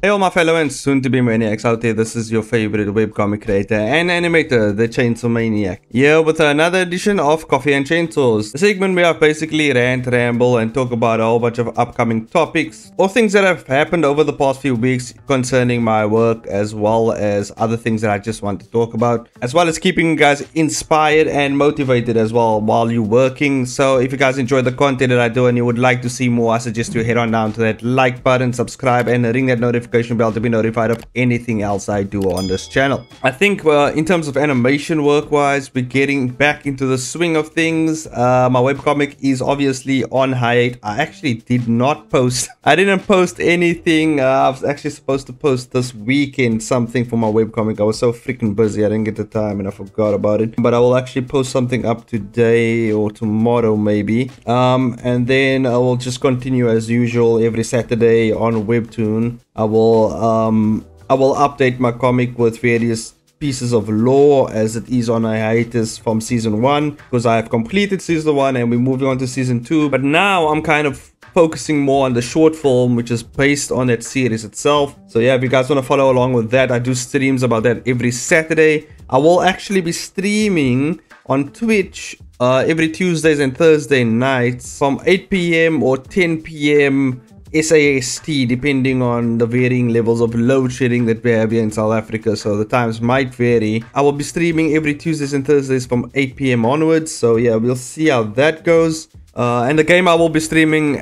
Hey all my fellow and soon-to-be maniacs out there, this is your favorite webcomic creator and animator, the Chainsaw Maniac, here with another edition of Coffee and Chainsaws, a segment where I basically rant, ramble and talk about a whole bunch of upcoming topics or things that have happened over the past few weeks concerning my work, as well as other things that I just want to talk about, as well as keeping you guys inspired and motivated as well while you're working. So if you guys enjoy the content that I do and you would like to see more, I suggest you head on down to that like button, subscribe and ring that notification bell to be notified of anything else I do on this channel. I think in terms of animation work wise, we're getting back into the swing of things. My webcomic is obviously on hiatus. I actually did not post. I didn't post anything. I was actually supposed to post this weekend something for my webcomic. I was so freaking busy. I didn't get the time and I forgot about it. But I will actually post something up today or tomorrow maybe. And then I will just continue as usual every Saturday on Webtoon. I will update my comic with various pieces of lore as it is on a hiatus from season 1, because I have completed season 1 and we're moving on to season 2. But now I'm kind of focusing more on the short film, which is based on that series itself. So yeah, if you guys want to follow along with that, I do streams about that every Saturday. I will actually be streaming on Twitch every Tuesdays and Thursday nights from 8 p.m. or 10 p.m. SAST, depending on the varying levels of load shedding that we have here in South Africa, so the times might vary. I will be streaming every Tuesdays and Thursdays from 8 p.m. onwards, so yeah, we'll see how that goes. And the game I will be streaming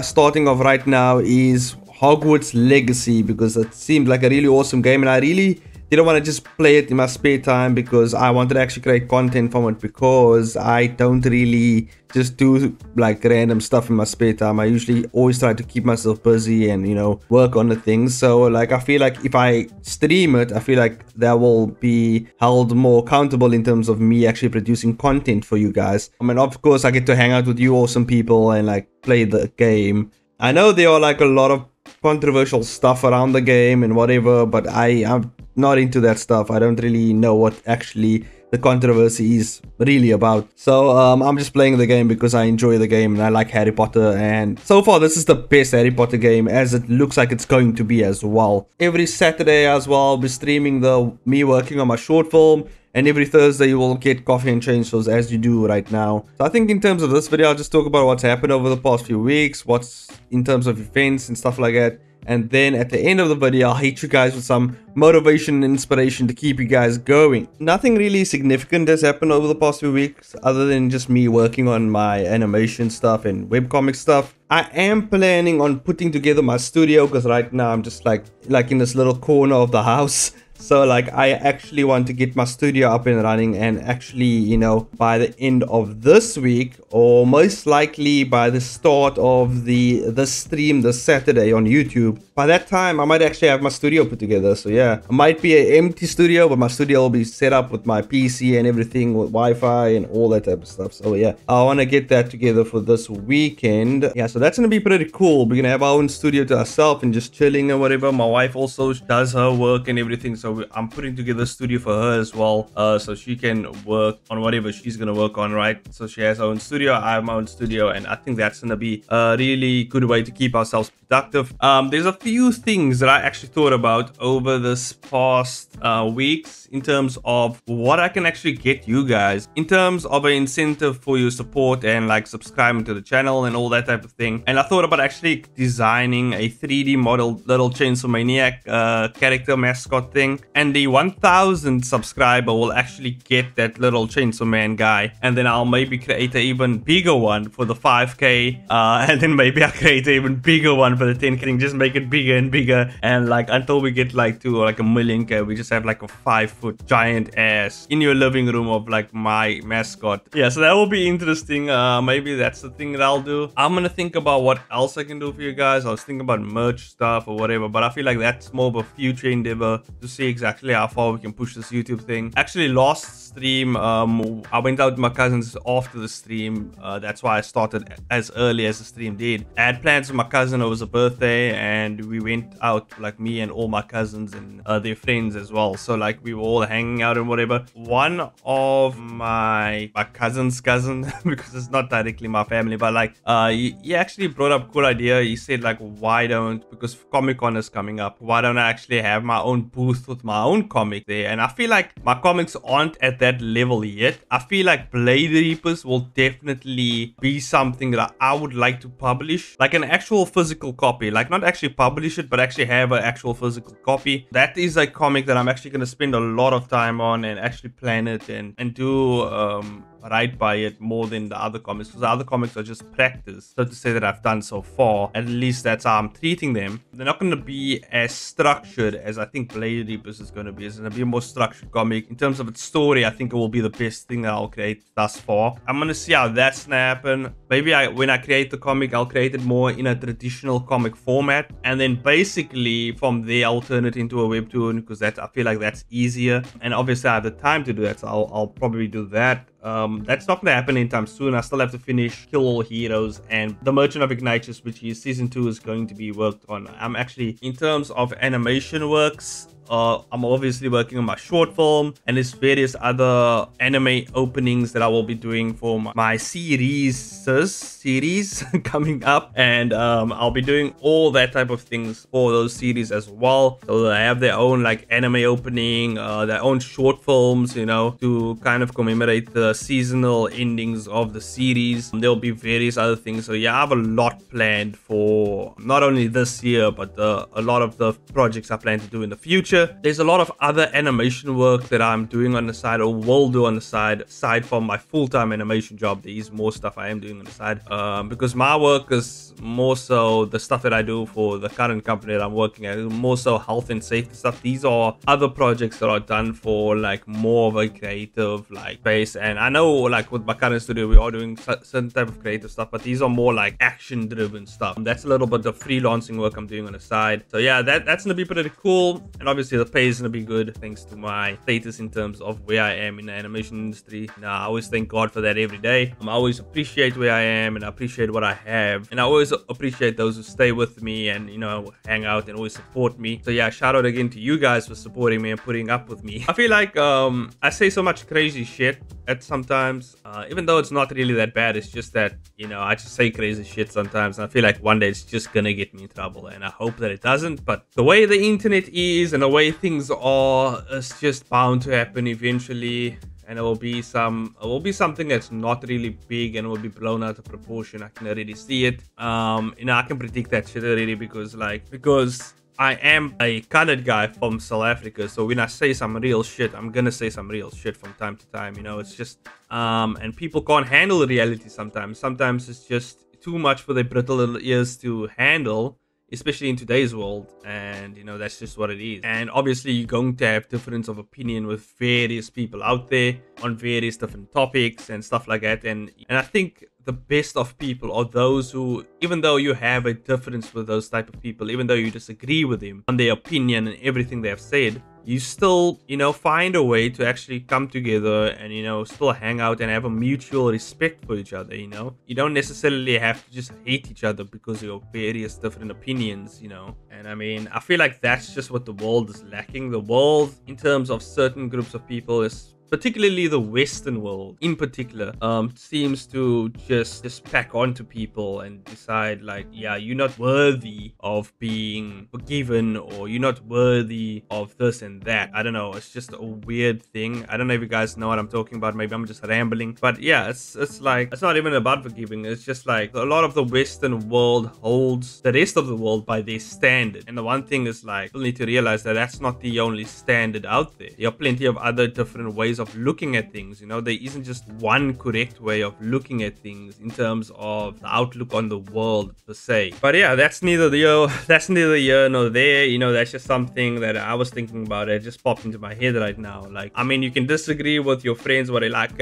starting off right now is Hogwarts Legacy, because it seemed like a really awesome game and I really didn't want to just play it in my spare time, because I wanted to actually create content from it, because I don't really just do like random stuff in my spare time. I usually always try to keep myself busy and, you know, work on the things. So like I feel like if I stream it, I feel like that will be held more accountable in terms of me actually producing content for you guys. I mean, of course I get to hang out with you awesome people and like play the game. I know there are like a lot of controversial stuff around the game and whatever, but I'm not into that stuff. I don't really know what actually the controversy is really about. So I'm just playing the game because I enjoy the game and I like Harry Potter, and so far this is the best Harry Potter game, as it looks like it's going to be as well. Every Saturday as well I'll be streaming me working on my short film, and every Thursday you will get Coffee and Chainsaws as you do right now. So I think in terms of this video, I'll just talk about what's happened over the past few weeks, what's in terms of events and stuff like that. And then at the end of the video, I'll hit you guys with some motivation and inspiration to keep you guys going. Nothing really significant has happened over the past few weeks, other than just me working on my animation stuff and webcomic stuff. I am planning on putting together my studio, because right now I'm just like in this little corner of the house. So like I actually want to get my studio up and running, and actually, you know, by the end of this week, or most likely by the start of the stream this Saturday on YouTube, by that time I might actually have my studio put together. So yeah, it might be an empty studio, but my studio will be set up with my PC and everything, with Wi-Fi and all that type of stuff. So yeah, I want to get that together for this weekend. Yeah, so that's gonna be pretty cool. We're gonna have our own studio to ourselves and just chilling or whatever. My wife also does her work and everything, so I'm putting together a studio for her as well, so she can work on whatever she's gonna work on, right? So she has her own studio, I have my own studio, and I think that's gonna be a really good way to keep ourselves productive. There's a few things that I actually thought about over this past weeks in terms of what I can actually get you guys in terms of an incentive for your support and like subscribing to the channel and all that type of thing. And I thought about actually designing a 3D model little Chainsaw Maniac character mascot thing, and the 1000 subscriber will actually get that little Chainsaw Man guy, and then I'll maybe create an even bigger one for the 5k, and then maybe I'll create an even bigger one for the 10k, and just make it bigger and bigger, and like until we get like to like a million k, we just have like a 5-foot giant ass in your living room of like my mascot. Yeah, so that will be interesting. Maybe that's the thing that I'll do. I'm gonna think about what else I can do for you guys. I was thinking about merch stuff or whatever, but I feel like that's more of a future endeavor to see exactly how far we can push this YouTube thing. Actually, last stream, I went out with my cousins after the stream. That's why I started as early as the stream did. I had plans with my cousin. It was a birthday, and we went out, like me and all my cousins and their friends as well. So like we were all hanging out and whatever. One of my cousin's cousin, because it's not directly my family, but like he actually brought up a cool idea. He said like, why don't, because Comic-Con is coming up, why don't I actually have my own booth with my own comic there? And I feel like my comics aren't at that level yet. I feel like Blade Reapers will definitely be something that I would like to publish, like an actual physical copy, like not actually publish it, but actually have an actual physical copy. That is a comic that I'm actually going to spend a lot of time on and actually plan it and do right by it more than the other comics, because the other comics are just practice, so to say, that I've done so far. At least that's how I'm treating them. They're not going to be as structured as I think Blade Reapers is going to be. It's going to be a more structured comic. In terms of its story, I think it will be the best thing that I'll create thus far. I'm going to see how that's going to happen. Maybe when I create the comic, I'll create it more in a traditional comic format, and then basically from there I'll turn it into a webtoon, because I feel like that's easier, and obviously I have the time to do that, so I'll probably do that. That's not gonna happen anytime soon. I still have to finish Kill All Heroes and The Merchant of Ignatius, which is season 2 is going to be worked on. I'm actually, in terms of animation works, I'm obviously working on my short film, and there's various other anime openings that I will be doing for my series coming up, and I'll be doing all that type of things for those series as well. So they have their own like anime opening, their own short films, you know, to kind of commemorate the seasonal endings of the series. There'll be various other things. So yeah, I have a lot planned for not only this year, but a lot of the projects I plan to do in the future. There's a lot of other animation work that I'm doing on the side, or will do on the side, aside from my full-time animation job. There is more stuff I am doing on the side, because my work is more so the stuff that I do for the current company that I'm working at, more so health and safety stuff. These are other projects that are done for like more of a creative like base, and I know like with my current studio we are doing certain type of creative stuff, but these are more like action driven stuff. That's a little bit of freelancing work I'm doing on the side. So yeah, that's gonna be pretty cool, and obviously the pay is gonna be good thanks to my status in terms of where I am in the animation industry. Now I always thank God for that every day. I always appreciate where I am, and I appreciate what I have, and I always appreciate those who stay with me and, you know, hang out and always support me. So yeah, shout out again to you guys for supporting me and putting up with me. I feel like I say so much crazy shit at sometimes, even though it's not really that bad. It's just that, you know, I just say crazy shit sometimes, and I feel like one day it's just gonna get me in trouble, and I hope that it doesn't. But the way the internet is and the way things are, it's just bound to happen eventually, and it will be something that's not really big, and it will be blown out of proportion. I can already see it. You know, I can predict that shit already, because I am a colored guy from South Africa, so when I say some real shit, I'm gonna say some real shit from time to time. You know, it's just and people can't handle reality sometimes. Sometimes it's just too much for their brittle little ears to handle, especially in today's world, and you know, that's just what it is. And obviously you're going to have difference of opinion with various people out there on various different topics and stuff like that, and I think the best of people are those who, even though you have a difference with those type of people, even though you disagree with them on their opinion and everything they have said, you still, you know, find a way to actually come together and, you know, still hang out and have a mutual respect for each other. You know, you don't necessarily have to just hate each other because of your various different opinions, you know. And I mean, I feel like that's just what the world is lacking. The world, in terms of certain groups of people, is particularly the Western world in particular, seems to just pack onto people and decide like, yeah, you're not worthy of being forgiven, or you're not worthy of this and that. I don't know, it's just a weird thing. I don't know if you guys know what I'm talking about. Maybe I'm just rambling, but yeah, it's like, it's not even about forgiving. It's just like a lot of the Western world holds the rest of the world by their standard, and the one thing is like, people need to realize that that's not the only standard out there. There are plenty of other different ways of looking at things. You know, there isn't just one correct way of looking at things in terms of the outlook on the world per se. But yeah, that's neither here nor there. You know, that's just something that I was thinking about. It just popped into my head right now. Like, I mean, you can disagree with your friends what they like.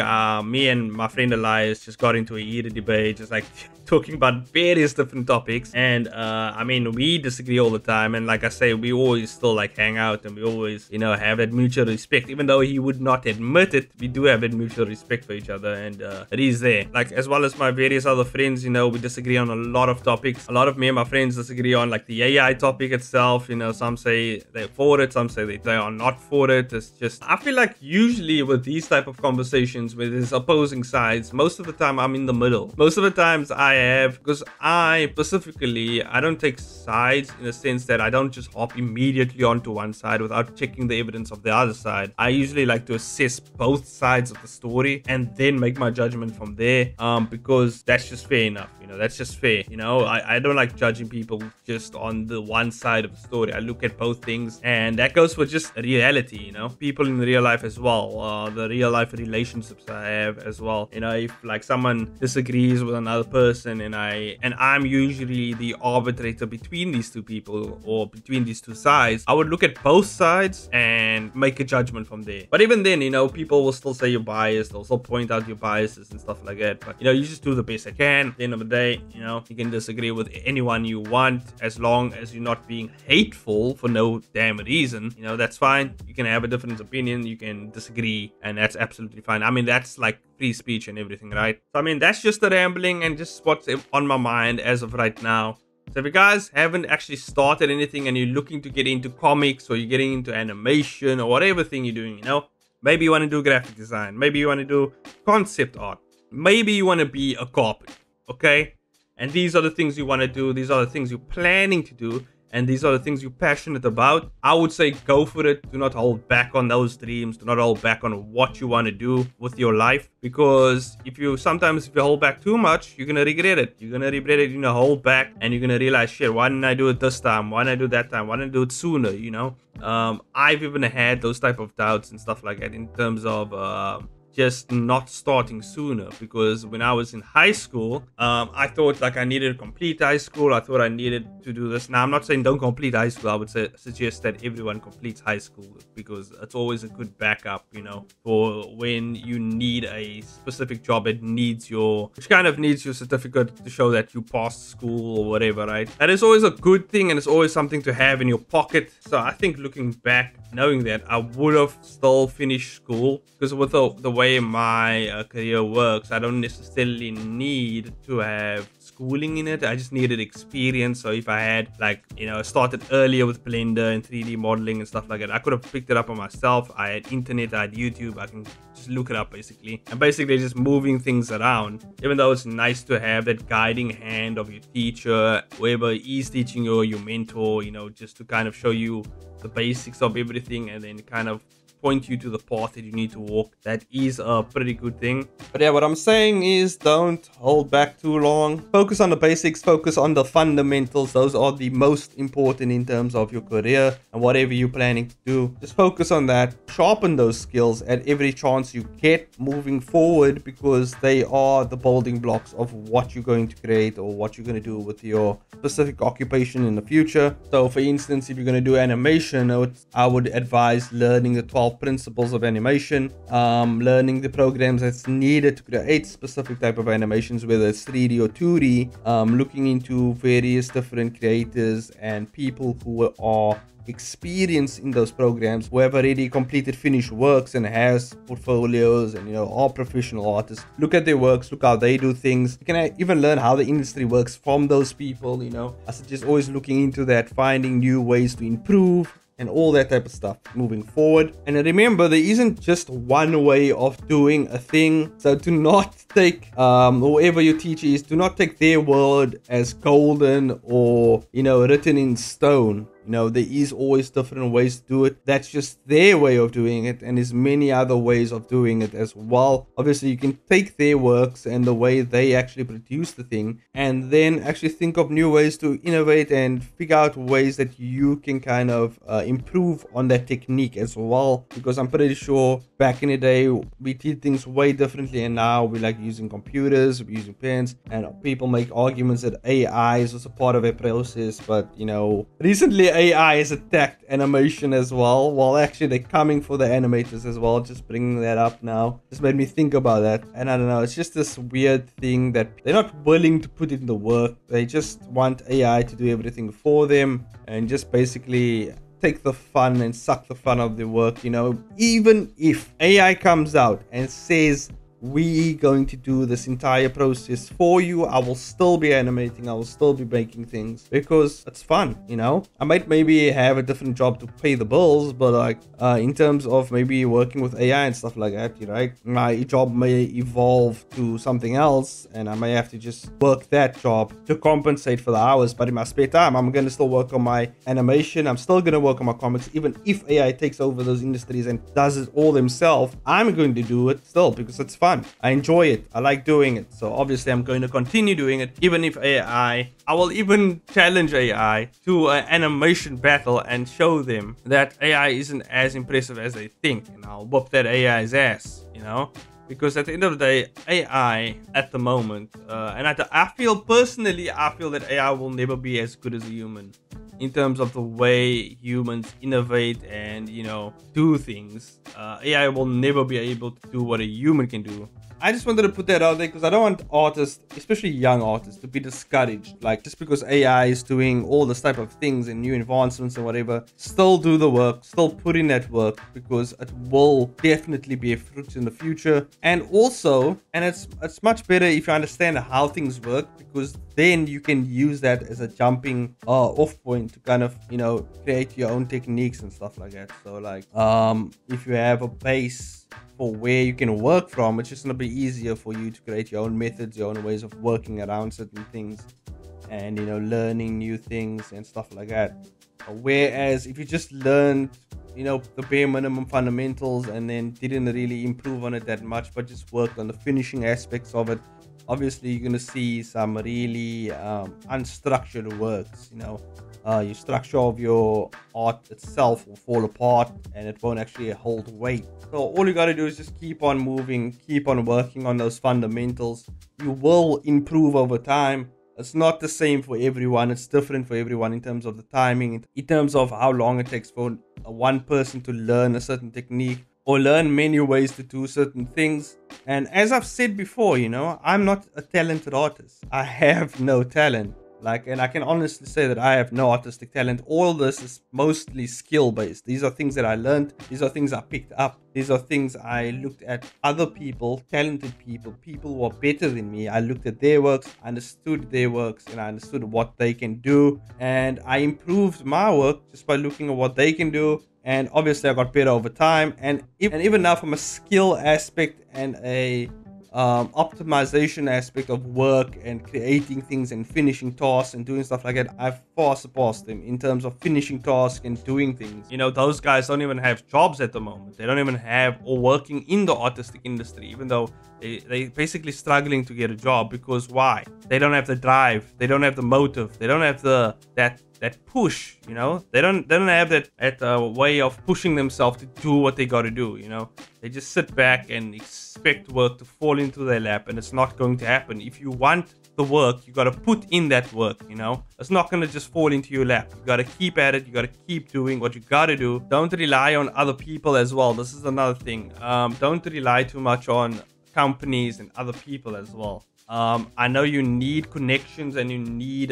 Me and my friend Elias just got into a heated debate, just like talking about various different topics. And I mean, we disagree all the time, and like I say, we always still like hang out, and we always, you know, have that mutual respect. Even though he would not admit it, we do have that mutual respect for each other, and it is there. Like, as well as my various other friends, you know, we disagree on a lot of topics. A lot of me and my friends disagree on like the AI topic itself. You know, some say they're for it, some say they are not for it. It's just, I feel like usually with these type of conversations where there's opposing sides, most of the time I'm in the middle. Most of the times I have, because I specifically, I don't take sides in the sense that I don't just hop immediately onto one side without checking the evidence of the other side. I usually like to assess both sides of the story and then make my judgment from there, because that's just fair enough. You know, that's just fair. You know, I don't like judging people just on the one side of the story. I look at both things, and that goes for just reality, you know, people in real life as well, the real life relationships I have as well. You know, if like someone disagrees with another person, and I'm usually the arbitrator between these two people or between these two sides, I would look at both sides and make a judgment from there. But even then, you know, people will still say you're biased. They'll still point out your biases and stuff like that. But, you know, you just do the best I can. At the end of the day, you know, you can disagree with anyone you want, as long as you're not being hateful for no damn reason. You know, that's fine. You can have a different opinion. You can disagree, and that's absolutely fine. I mean, that's like free speech and everything, right? So, I mean, that's just the rambling and just what's on my mind as of right now. So if you guys haven't actually started anything and you're looking to get into comics, or you're getting into animation or whatever thing you're doing, you know, maybe you want to do graphic design, maybe you want to do concept art, maybe you want to be a carpenter, okay? And these are the things you want to do. These are the things you're planning to do. And these are the things you're passionate about. I would say go for it. Do not hold back on those dreams. Do not hold back on what you want to do with your life. Because if you hold back too much, you're going to regret it. You're going to regret it. You're going to hold back, and you're going to realize, shit, why didn't I do it this time? Why didn't I do it that time? Why didn't I do it sooner? You know, I've even had those type of doubts and stuff like that in terms of just not starting sooner. Because when I was in high school, I thought like I needed to complete high school. I thought I needed to do this. Now, I'm not saying don't complete high school. I would suggest that everyone completes high school, because it's always a good backup, you know, for when you need a specific job. It needs which kind of needs your certificate to show that you passed school or whatever, right? That is always a good thing, and it's always something to have in your pocket. So I think looking back, knowing that, I would have still finished school, because with the way my career works, I don't necessarily need to have schooling in it. I just needed experience. So if I had, like, you know, started earlier with Blender and 3D modeling and stuff like that, I could have picked it up on myself. I had internet, I had YouTube. I can just look it up basically, and basically just moving things around. Even though it's nice to have that guiding hand of your teacher, whoever is teaching you, or your mentor, you know, just to kind of show you the basics of everything, and then kind of point you to the path that you need to walk. That is a pretty good thing. But yeah, what I'm saying is, don't hold back too long. Focus on the basics, focus on the fundamentals. Those are the most important in terms of your career and whatever you're planning to do. Just focus on that. Sharpen those skills at every chance you get moving forward, because they are the building blocks of what you're going to create or what you're going to do with your specific occupation in the future. So for instance, if you're going to do animation, I would advise learning the 12 principles of animation, learning the programs that's needed to create specific type of animations, whether it's 3D or 2D, looking into various different creators and people who are experienced in those programs, who have already completed finished works and has portfolios, and, you know, are professional artists. Look at their works, look how they do things. You can even learn how the industry works from those people. You know, I suggest always looking into that, finding new ways to improve and all that type of stuff moving forward. And remember, there isn't just one way of doing a thing. So do not take whoever your teacher is, do not take their word as golden or, you know, written in stone. You know, there is always different ways to do it. That's just their way of doing it, and there's many other ways of doing it as well. Obviously, you can take their works and the way they actually produce the thing, and then actually think of new ways to innovate and figure out ways that you can kind of improve on that technique as well. Because I'm pretty sure back in the day we did things way differently, and now we like using computers, we're using pens, and people make arguments that AI is also part of a process. But you know, recently AI has attacked animation as well. Well, actually they're coming for the animators as well. Just bringing that up now just made me think about that. And I don't know, it's just this weird thing that they're not willing to put in the work. They just want AI to do everything for them and just basically take the fun and suck the fun of the work. You know, even if AI comes out and says we going to do this entire process for you, I will still be animating, I will still be making things because it's fun. You know, I might maybe have a different job to pay the bills, but like in terms of maybe working with AI and stuff like that, right, my job may evolve to something else and I may have to just work that job to compensate for the hours. But in my spare time, I'm gonna still work on my animation, I'm still gonna work on my comics. Even if AI takes over those industries and does it all themselves, I'm going to do it still because it's fun. I enjoy it. I like doing it. So obviously I'm going to continue doing it even if I will even challenge AI to an animation battle and show them that AI isn't as impressive as they think, and I'll whoop that AI's ass, you know. Because at the end of the day, AI at the moment, and I feel personally, I feel that AI will never be as good as a human in terms of the way humans innovate and, you know, do things. AI will never be able to do what a human can do. I just wanted to put that out there because I don't want artists, especially young artists, to be discouraged. Like, just because AI is doing all this type of things and new advancements and whatever, still do the work, still put in that work, because it will definitely be a fruit in the future. And also, and it's much better if you understand how things work, because then you can use that as a jumping off point to kind of, you know, create your own techniques and stuff like that. So like, if you have a base for where you can work from, it's just gonna be easier for you to create your own methods, your own ways of working around certain things, and, you know, learning new things and stuff like that. Whereas if you just learned, you know, the bare minimum fundamentals and then didn't really improve on it that much, but just worked on the finishing aspects of it, obviously you're gonna see some really unstructured works. You know, your structure of your art itself will fall apart and it won't actually hold weight. So all you gotta do is just keep on moving, keep on working on those fundamentals. You will improve over time. It's not the same for everyone. It's different for everyone in terms of the timing, in terms of how long it takes for one person to learn a certain technique or learn many ways to do certain things. And as I've said before, you know, I'm not a talented artist. I have no talent. And I can honestly say that I have no artistic talent. All this is mostly skill based. These are things that I learned. These are things I picked up. These are things I looked at other people, talented people, people who are better than me. I looked at their works, understood their works, and I understood what they can do. And I improved my work just by looking at what they can do. And obviously I got better over time. And even now, from a skill aspect and a optimization aspect of work and creating things and finishing tasks and doing stuff like that, I've far surpassed them in terms of finishing tasks and doing things. You know, those guys don't even have jobs at the moment. They don't even have or working in the artistic industry, even though they basically struggling to get a job. Because why? They don't have the drive, they don't have the motive, they don't have that push, you know. They don't have that way of pushing themselves to do what they got to do, you know. They just sit back and expect work to fall into their lap, and it's not going to happen. If you want the work, you got to put in that work, you know. It's not going to just fall into your lap. You got to keep at it. You got to keep doing what you got to do. Don't rely on other people as well. This is another thing. Don't rely too much on companies and other people as well. I know you need connections and you need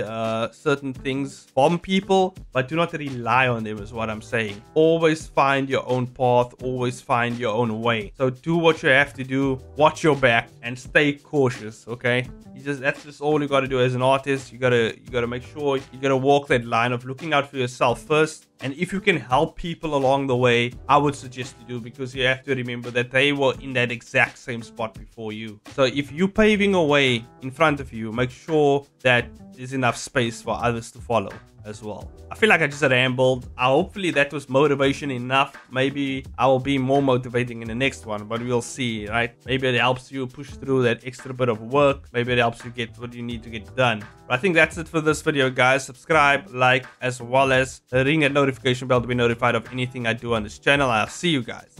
certain things from people, but do not rely on them is what I'm saying. Always find your own path, always find your own way. So do what you have to do, watch your back, and stay cautious, okay? That's just all you gotta do as an artist. You gotta make sure you gotta walk that line of looking out for yourself first. And if you can help people along the way, I would suggest you do, because you have to remember that they were in that exact same spot before you. So if you're paving a way in front of you, make sure that there's enough space for others to follow as well. I feel like I just rambled. Hopefully that was motivation enough. Maybe I will be more motivating in the next one, but we'll see, right? Maybe it helps you push through that extra bit of work. Maybe it helps you get what you need to get done. But I think that's it for this video, guys. Subscribe, like, as well as ring that notification bell to be notified of anything I do on this channel. I'll see you guys